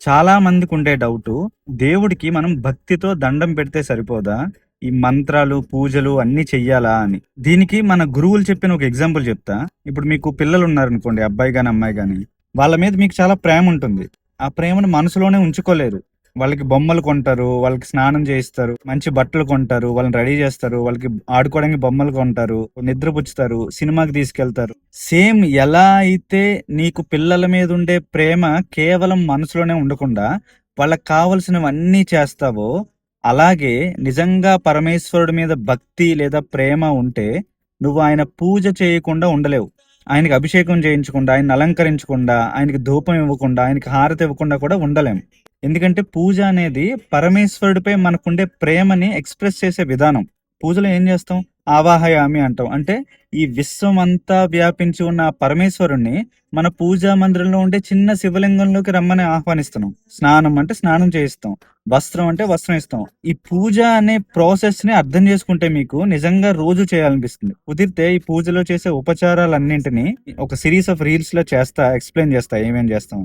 చాలా మందికి ఉండే డౌటు, దేవుడికి మనం భక్తితో దండం పెడితే సరిపోదా? ఈ మంత్రాలు, పూజలు అన్నీ చెయ్యాలా అని. దీనికి మన గురువులు చెప్పిన ఒక ఎగ్జాంపుల్ చెప్తా. ఇప్పుడు మీకు పిల్లలున్నారనుకోండి, అబ్బాయి గాని, అమ్మాయి గాని. వాళ్ళ మీద మీకు చాలా ప్రేముంటుంది. ఆ ప్రేమను మనసులోనే ఉంచుకోలేరు. వాళ్ళకి బొమ్మలు కొంటారు, వాళ్ళకి స్నానం చేయిస్తారు, మంచి బట్టలు కొంటారు, వాళ్ళని రెడీ చేస్తారు, వాళ్ళకి ఆడుకోవడానికి బొమ్మలు కొంటారు, నిద్రపుచ్చుతారు, సినిమాకి తీసుకెళ్తారు. సేమ్ ఎలా అయితే నీకు పిల్లల మీద ఉండే ప్రేమ కేవలం మనసులోనే ఉండకుండా, వాళ్ళకి కావాల్సినవన్నీ చేస్తావో, అలాగే నిజంగా పరమేశ్వరుడి మీద భక్తి లేదా ప్రేమ ఉంటే, నువ్వు ఆయన పూజ చేయకుండా ఉండలేవు. ఆయనకి అభిషేకం చేయించకుండా, ఆయన్ని అలంకరించకుండా, ఆయనకి ధూపం ఇవ్వకుండా, ఆయనకి హారతి ఇవ్వకుండా కూడా ఉండలేం. ఎందుకంటే పూజ అనేది పరమేశ్వరుడిపై మనకుండే ప్రేమని ఎక్స్‌ప్రెస్ చేసే విధానం. పూజలో ఏం చేస్తాం? ఆవాహయామి అంటాం. అంటే ఈ విశ్వమంతా వ్యాపించి ఉన్న ఆ పరమేశ్వరుడిని మన పూజా మందిరంలో ఉండే చిన్న శివలింగంలోకి రమ్మని ఆహ్వానిస్తున్నాం. స్నానం అంటే స్నానం చేయిస్తాం. వస్త్రం అంటే వస్త్రం ఇస్తాం. ఈ పూజ అనే ప్రాసెస్‌ని అర్థం చేసుకుంటే మీకు నిజంగా రోజు చేయాలనిపిస్తుంది. కుదిరితే ఈ పూజలో చేసే ఉపచారాలన్నింటిని ఒక సీరీస్ ఆఫ్ రీల్స్‌లో ఎక్స్‌ప్లెయిన్ చేస్తా ఏమేం చేస్తామని.